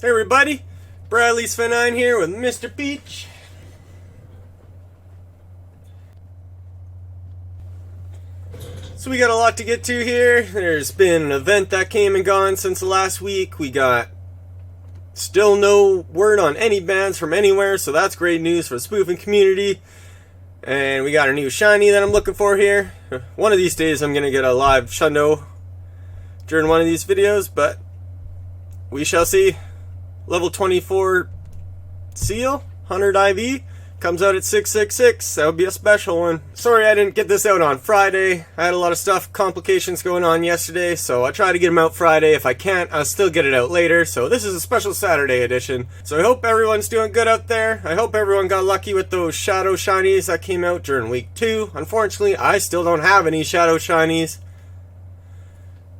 Hey everybody, Bradley's Fan9 here with Mr. Peach. So we got a lot to get to here. There's been an event that came and gone since the last week. We got still no word on any bans from anywhere, so that's great news for the spoofing community. And we got a new shiny that I'm looking for here. One of these days I'm going to get a live shundo during one of these videos, but we shall see. Level 24 seal, 100 IV, comes out at 666. That would be a special one. Sorry I didn't get this out on Friday. I had a lot of stuff, complications going on yesterday, so I try to get them out Friday. If I can't, I'll still get it out later. So this is a special Saturday edition. So I hope everyone's doing good out there. I hope everyone got lucky with those shadow shinies that came out during week 2. Unfortunately, I still don't have any shadow shinies.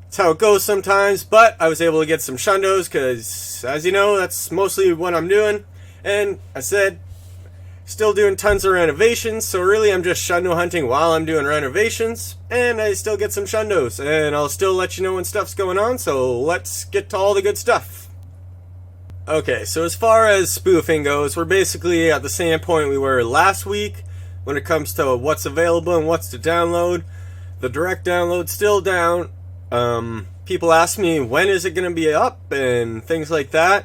That's how it goes sometimes, but I was able to get some shundos because, as you know, that's mostly what I'm doing. And I said, still doing tons of renovations, so really I'm just shundo hunting while I'm doing renovations, and I still get some shundos, and I'll still let you know when stuff's going on, so let's get to all the good stuff. Okay, so as far as spoofing goes, we're basically at the same point we were last week when it comes to what's available and what's to download. The direct download's still down. People ask me when is it going to be up and things like that.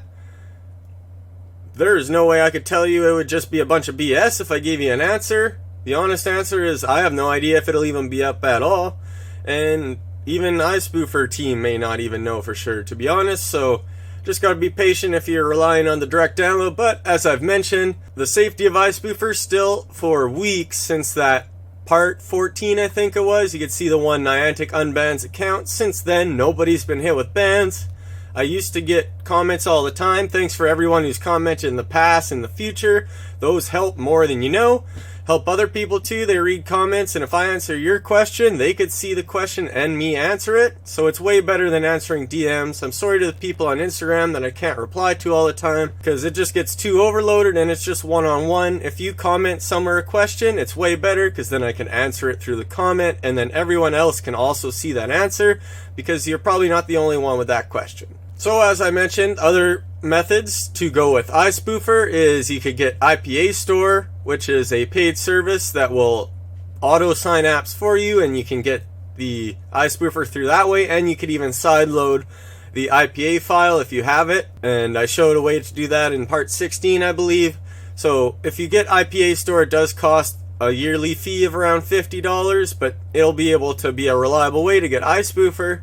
There's no way I could tell you. It would just be a bunch of BS if I gave you an answer. The honest answer is I have no idea if it'll even be up at all, and even iSpoofer team may not even know for sure, to be honest. So just gotta be patient if you're relying on the direct download. But as I've mentioned, the safety of iSpoofer still for weeks since that part 14, I think it was. You could see the one Niantic unbans account. Since then, nobody's been hit with bans. I used to get comments all the time. Thanks for everyone who's commented in the past and the future. Those help more than you know. Help other people too. They read comments, and if I answer your question, they could see the question and me answer it. So it's way better than answering DMs. I'm sorry to the people on Instagram that I can't reply to all the time, because it just gets too overloaded and it's just one-on-one. If you comment somewhere a question, it's way better, because then I can answer it through the comment, and then everyone else can also see that answer, because you're probably not the only one with that question. So as I mentioned, other methods to go with iSpoofer is you could get AltStore, which is a paid service that will auto sign apps for you, and you can get the iSpoofer through that way, and you could even sideload the IPA file if you have it, and I showed a way to do that in part 16, I believe. So if you get AltStore, it does cost a yearly fee of around $50, but it'll be able to be a reliable way to get iSpoofer.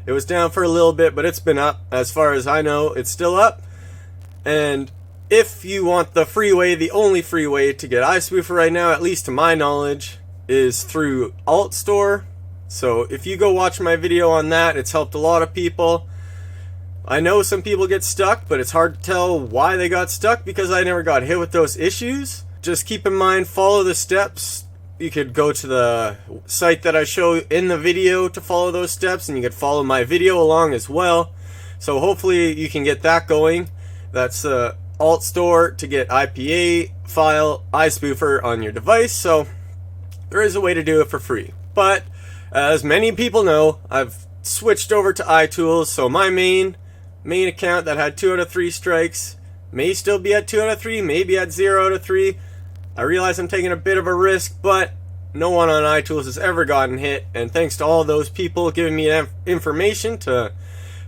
It was down for a little bit, but it's been up. As far as I know, it's still up. And if you want the free way, the only free way to get iSpoofer right now, at least to my knowledge, is through AltStore. So if you go watch my video on that, it's helped a lot of people. I know some people get stuck, but it's hard to tell why they got stuck because I never got hit with those issues. Just keep in mind, follow the steps. You could go to the site that I show in the video to follow those steps, and you could follow my video along as well. So hopefully you can get that going. That's AltStore to get IPA file iSpoofer on your device. So there is a way to do it for free. But as many people know, I've switched over to iTools. So my main account that had 2 out of 3 strikes may still be at 2 out of 3, maybe at 0 out of 3. I realize I'm taking a bit of a risk, but no one on iTools has ever gotten hit, and thanks to all those people giving me information to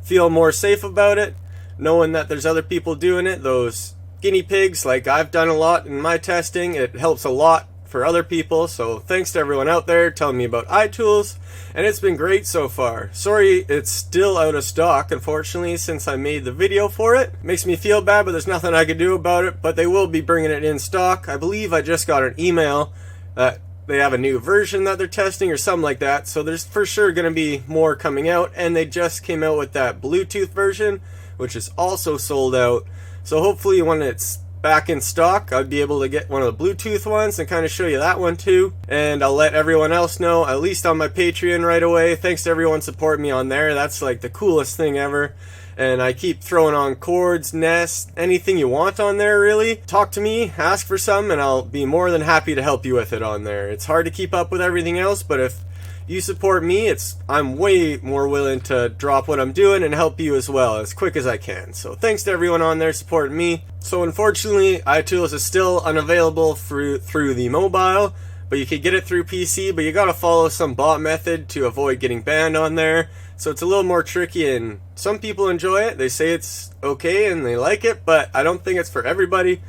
feel more safe about it, knowing that there's other people doing it, those guinea pigs, like I've done a lot in my testing, it helps a lot for other people. So thanks to everyone out there telling me about iTools, and it's been great so far. Sorry it's still out of stock, unfortunately, since I made the video for it. Makes me feel bad, but there's nothing I can do about it. But they will be bringing it in stock. I believe I just got an email that they have a new version that they're testing or something like that. So there's for sure going to be more coming out, and they just came out with that Bluetooth version, which is also sold out. So hopefully when it's back in stock, I'd be able to get one of the Bluetooth ones and kind of show you that one too. And I'll let everyone else know, at least on my Patreon right away. Thanks to everyone supporting me on there. That's like the coolest thing ever. And I keep throwing on cords, nests, anything you want on there really. Talk to me, ask for some, and I'll be more than happy to help you with it on there. It's hard to keep up with everything else, but if you support me, I'm way more willing to drop what I'm doing and help you as well as quick as I can. So thanks to everyone on there supporting me. So unfortunately, iTools is still unavailable through the mobile, but you can get it through PC, but you gotta follow some bot method to avoid getting banned on there. So it's a little more tricky, and some people enjoy it. They say it's okay and they like it, but I don't think it's for everybody.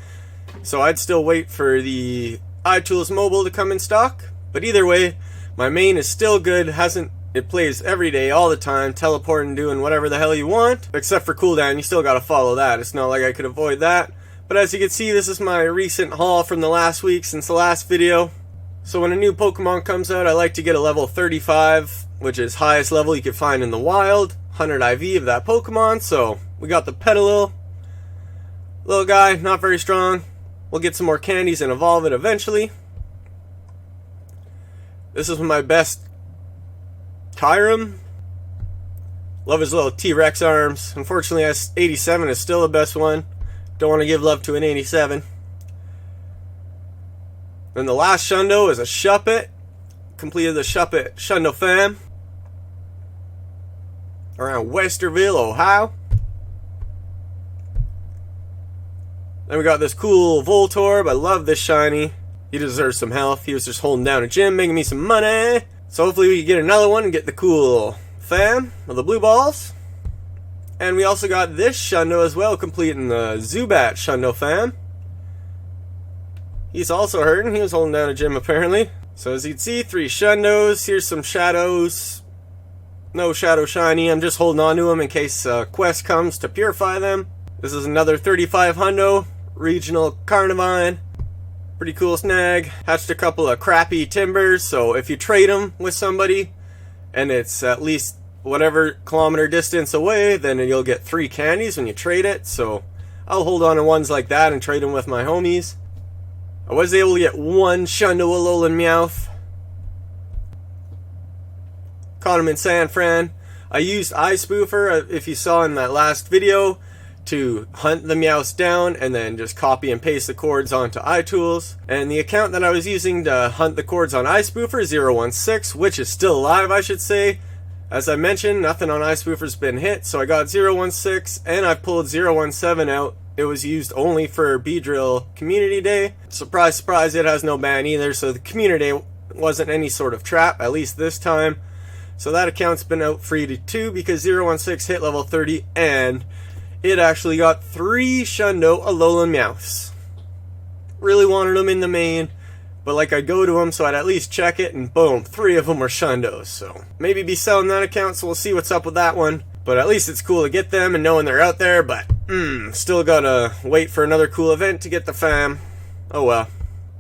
So I'd still wait for the iTools mobile to come in stock. But either way, my main is still good. It plays every day, all the time, teleporting, doing whatever the hell you want. Except for cooldown, you still gotta follow that. It's not like I could avoid that. But as you can see, this is my recent haul from the last week since the last video. So when a new Pokemon comes out, I like to get a level 35, which is highest level you can find in the wild. 100 IV of that Pokemon. So we got the Petalil. Little guy, not very strong. We'll get some more candies and evolve it eventually. This is my best Kyurem. Love his little T-Rex arms. Unfortunately, 87 is still the best one. Don't want to give love to an 87. Then the last Shundo is a Shuppet. Completed the Shuppet Shundo fam. Around Westerville, Ohio. Then we got this cool Voltorb. I love this shiny. He deserves some health. He was just holding down a gym, making me some money. So hopefully we can get another one and get the cool fam of the blue balls. And we also got this Shundo as well, completing the Zubat Shundo fam. He's also hurting. He was holding down a gym apparently. So as you can see, 3 Shundos. Here's some shadows. No shadow shiny. I'm just holding on to them in case a quest comes to purify them. This is another 35 hundo. Regional Carnivine. Pretty cool snag. Hatched a couple of crappy timbers. So if you trade them with somebody and it's at least whatever kilometer distance away, then you'll get 3 candies when you trade it. So I'll hold on to ones like that and trade them with my homies. I was able to get 1 Shundo Alolan Meowth. Caught him in San Fran. I used iSpoofer, if you saw in that last video, to hunt the Meowths down and then just copy and paste the coords onto iTools. And the account that I was using to hunt the coords on iSpoofer, 016, which is still alive I should say. As I mentioned, nothing on iSpoofer's been hit, so I got 016 and I pulled 017 out. It was used only for Beedrill Community Day. Surprise, surprise, it has no ban either, so the Community Day wasn't any sort of trap, at least this time. So that account's been out free too, because 016 hit level 30, and it actually got 3 Shundo Alolan Meowths. Really wanted them in the main, but like I'd go to them, so I'd at least check it, and boom, 3 of them were Shundos. So maybe be selling that account, so we'll see what's up with that one. But at least it's cool to get them and knowing they're out there, but still gotta wait for another cool event to get the fam. Oh well.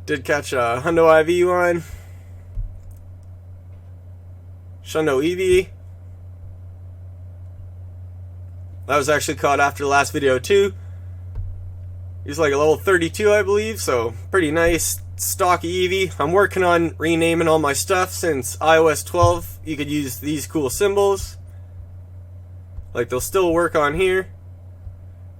Did catch a Hundo IV one. Shundo Eevee. That was actually caught after the last video too. He's like a level 32 I believe, so pretty nice stocky Eevee. I'm working on renaming all my stuff since iOS 12. You could use these cool symbols. Like they'll still work on here,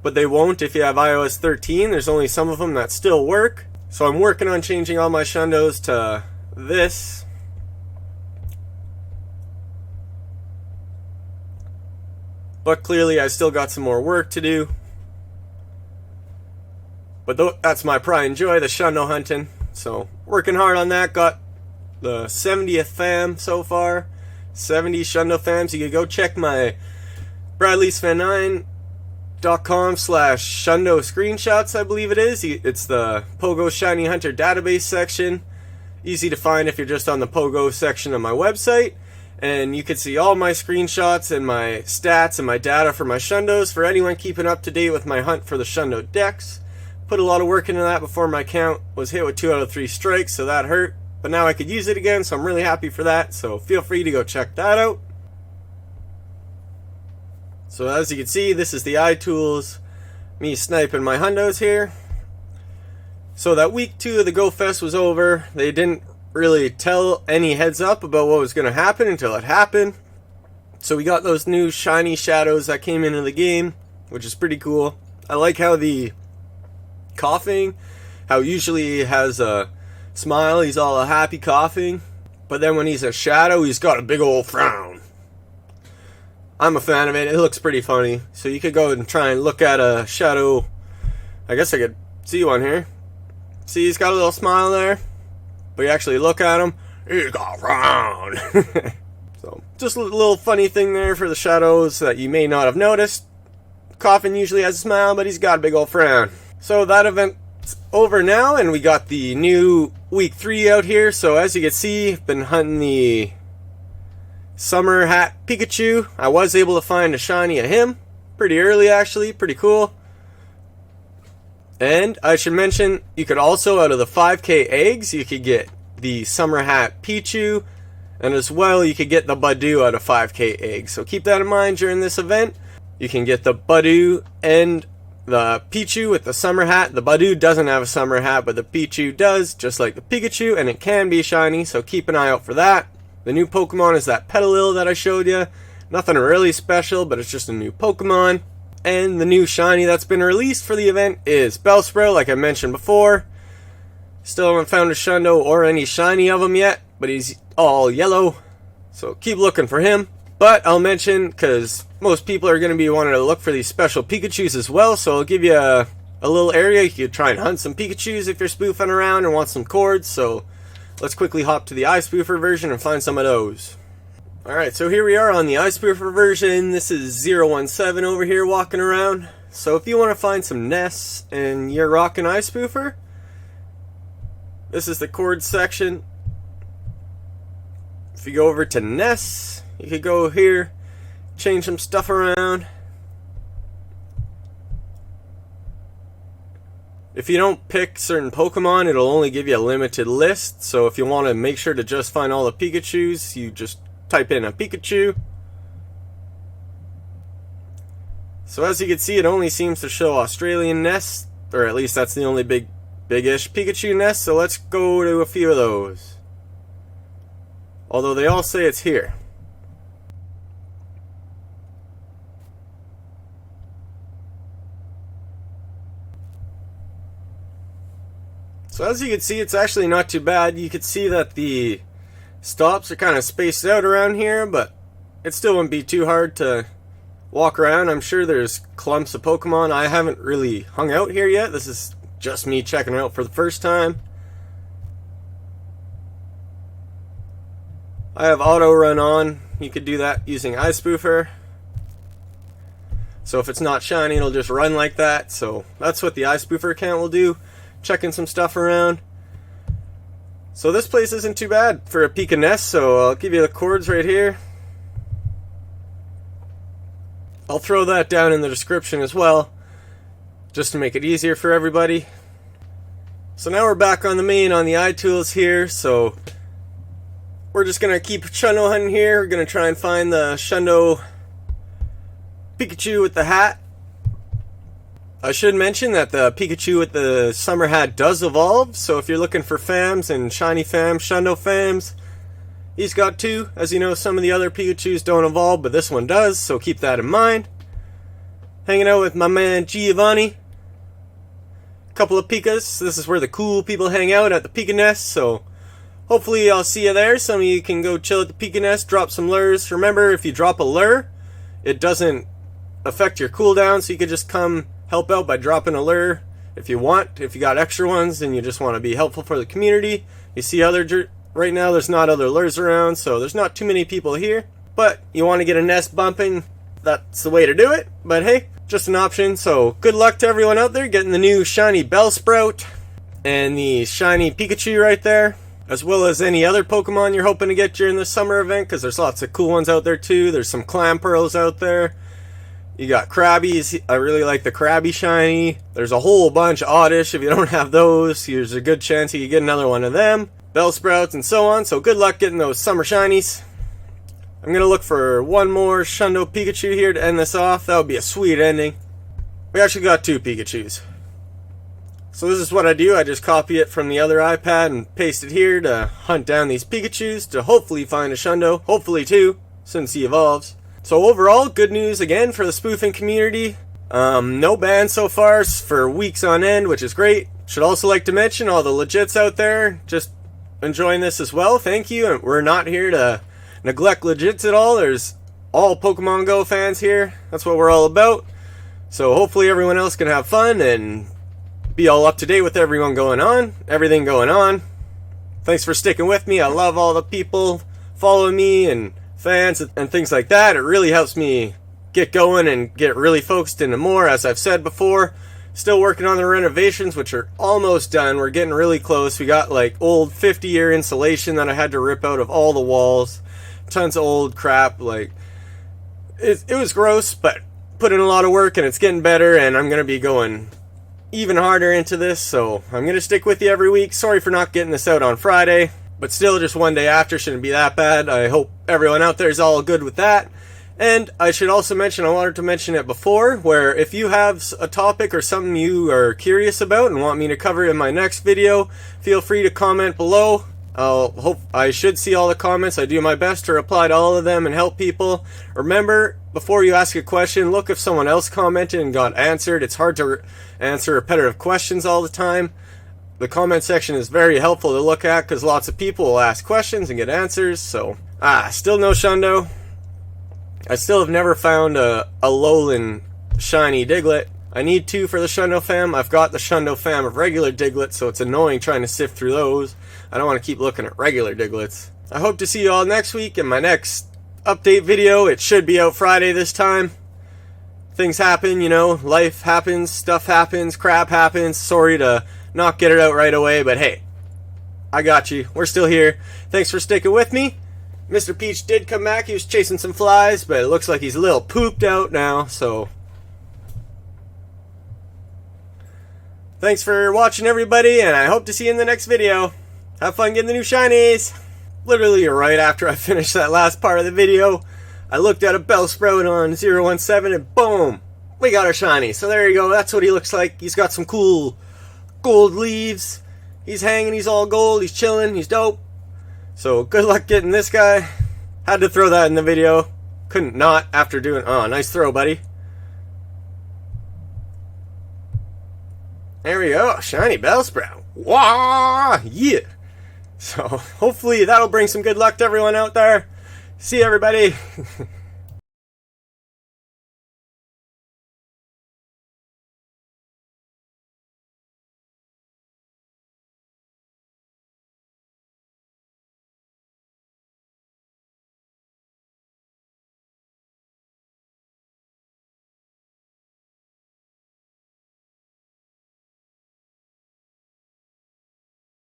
but they won't if you have iOS 13. There's only some of them that still work. So I'm working on changing all my Shundos to this. But clearly I still got some more work to do. But that's my pride and joy, the Shundo hunting. So working hard on that. Got the 70th fam so far. 70 Shundo fams. You can go check my bradleysvan9.com/Shundo screenshots, I believe it is. It's the Pogo Shiny Hunter database section. Easy to find if you're just on the Pogo section of my website. And you can see all my screenshots and my stats and my data for my Shundos for anyone keeping up to date with my hunt for the Shundo decks. Put a lot of work into that before my account was hit with 2 out of 3 strikes, so that hurt. But now I could use it again, so I'm really happy for that. So feel free to go check that out. So as you can see, this is the iTools, me sniping my hundos here. So that week 2 of the Go Fest was over. They didn't really tell any heads up about what was going to happen until it happened. So we got those new shiny shadows that came into the game, which is pretty cool. I like how the coughing, how usually he has a smile, he's all happy coughing. But then when he's a shadow, he's got a big old frown. I'm a fan of it. It looks pretty funny. So you could go and try and look at a shadow. I guess I could see one here. See, he's got a little smile there. But you actually look at him, he's got a frown. So just a little funny thing there for the shadows that you may not have noticed. Coffin usually has a smile, but he's got a big old frown. So that event's over now, and we got the new week 3 out here. So as you can see, I've been hunting the summer hat Pikachu. I was able to find a shiny of him pretty early, actually. Pretty cool. And I should mention, you could also, out of the 5k eggs, you could get the summer hat Pichu, and as well you could get the Badoo out of 5k eggs. So keep that in mind during this event. You can get the Badoo and the Pichu with the summer hat. The Badoo doesn't have a summer hat, but the Pichu does, just like the Pikachu, and it can be shiny, so keep an eye out for that. The new Pokemon is that Petalil that I showed you. Nothing really special, but it's just a new Pokemon. And the new shiny that's been released for the event is Bellsprout, like I mentioned before. Still haven't found a Shundo or any shiny of him yet, but he's all yellow, so keep looking for him. But I'll mention, because most people are going to be wanting to look for these special Pikachus as well, so I'll give you a little area. You could try and hunt some Pikachus if you're spoofing around and want some cords. So let's quickly hop to the iSpoofer version and find some of those. Alright, so here we are on the iSpoofer version. This is 017 over here walking around. So if you want to find some nests and you're rocking iSpoofer, this is the cord section. If you go over to nests, you could go here, change some stuff around. If you don't pick certain Pokemon, it'll only give you a limited list. So if you want to make sure to just find all the Pikachus, you just type in a Pikachu. So as you can see, it only seems to show Australian nests, or at least that's the only big-ish Pikachu nest. So let's go to a few of those. Although they all say it's here. So as you can see, it's actually not too bad. You can see that the stops are kind of spaced out around here, but it still wouldn't be too hard to walk around. I'm sure there's clumps of Pokemon. I haven't really hung out here yet. This is just me checking it out for the first time. I have auto run on. You could do that using iSpoofer. So if it's not shiny, it'll just run like that. So that's what the iSpoofer account will do. Checking some stuff around. So this place isn't too bad for a Pika nest, so I'll give you the cords right here. I'll throw that down in the description as well, just to make it easier for everybody. So now we're back on the main on the iTools here, so we're just going to keep Shundo hunting here. We're going to try and find the Shundo Pikachu with the hat. I should mention that the Pikachu with the summer hat does evolve, so if you're looking for FAMs and shiny FAMs, Shundo FAMs, he's got 2. As you know, some of the other Pikachus don't evolve, but this one does, so keep that in mind. Hanging out with my man Giovanni. Couple of Pikas. This is where the cool people hang out, at the Pika nest, so hopefully I'll see you there. Some of you can go chill at the Pika nest, drop some lures. Remember, if you drop a lure, it doesn't affect your cooldown, so you could just come help out by dropping a lure if you want. If you got extra ones and you just want to be helpful for the community. You see right now there's not other lures around, so there's not too many people here. But you want to get a nest bumping, that's the way to do it. But hey, just an option. So good luck to everyone out there getting the new shiny Bellsprout and the shiny Pikachu right there, as well as any other Pokemon you're hoping to get during the summer event, because there's lots of cool ones out there too. There's some Clam Pearls out there. You got Krabbies. I really like the Krabby shiny. There's a whole bunch of Oddish. If you don't have those, there's a good chance you could get another one of them. Bellsprouts and so on. So good luck getting those summer shinies. I'm going to look for one more Shundo Pikachu here to end this off. That would be a sweet ending. We actually got 2 Pikachus. So this is what I do. I just copy it from the other iPad and paste it here to hunt down these Pikachus to hopefully find a Shundo. Hopefully 2, since he evolves. So overall, good news again for the spoofing community. No bans so far for weeks on end, which is great. Should also like to mention all the legits out there. Just enjoying this as well, thank you. And we're not here to neglect legits at all. There's all Pokemon Go fans here. That's what we're all about. So hopefully everyone else can have fun and be all up to date with everything going on. Thanks for sticking with me. I love all the people following me and fans and things like that. It really helps me get going and get really focused into more. As I've said before, still working on the renovations, which are almost done. We're getting really close. We got like old 50-year insulation that I had to rip out of all the walls. Tons of old crap. Like it was gross, but put in a lot of work and it's getting better, and I'm going to be going even harder into this, so I'm going to stick with you every week. Sorry for not getting this out on Friday, but still just one day after shouldn't be that bad. I hope everyone out there is all good with that. And I should also mention, I wanted to mention it before, where if you have a topic or something you are curious about and want me to cover in my next video, feel free to comment below. I should see all the comments. I do my best to reply to all of them and help people. Remember, before you ask a question, look if someone else commented and got answered. It's hard to answer repetitive questions all the time. The comment section is very helpful to look at because lots of people will ask questions and get answers. So, still no Shundo. I still have never found a Alolan shiny Diglett. I need 2 for the Shundo fam. I've got the Shundo fam of regular Diglett, so it's annoying trying to sift through those. I don't want to keep looking at regular Diglets. I hope to see you all next week in my next update video. It should be out Friday this time. Things happen, you know, life happens, stuff happens, crap happens. Sorry to not get it out right away, but hey, I got you. We're still here. Thanks for sticking with me. Mr. Peach did come back. He was chasing some flies, but it looks like he's a little pooped out now, so thanks for watching, everybody, and I hope to see you in the next video. Have fun getting the new shinies. Literally right after I finished that last part of the video, I looked at a Bellsprout on 017 and boom, we got our shiny. So there you go. That's what he looks like. He's got some cool gold leaves. He's hanging. He's all gold. He's chilling. He's dope. So good luck getting this guy. Had to throw that in the video. Couldn't not after doing... Oh, nice throw, buddy. There we go. Shiny Bellsprout. Wah! Yeah! So hopefully that'll bring some good luck to everyone out there. See you, everybody.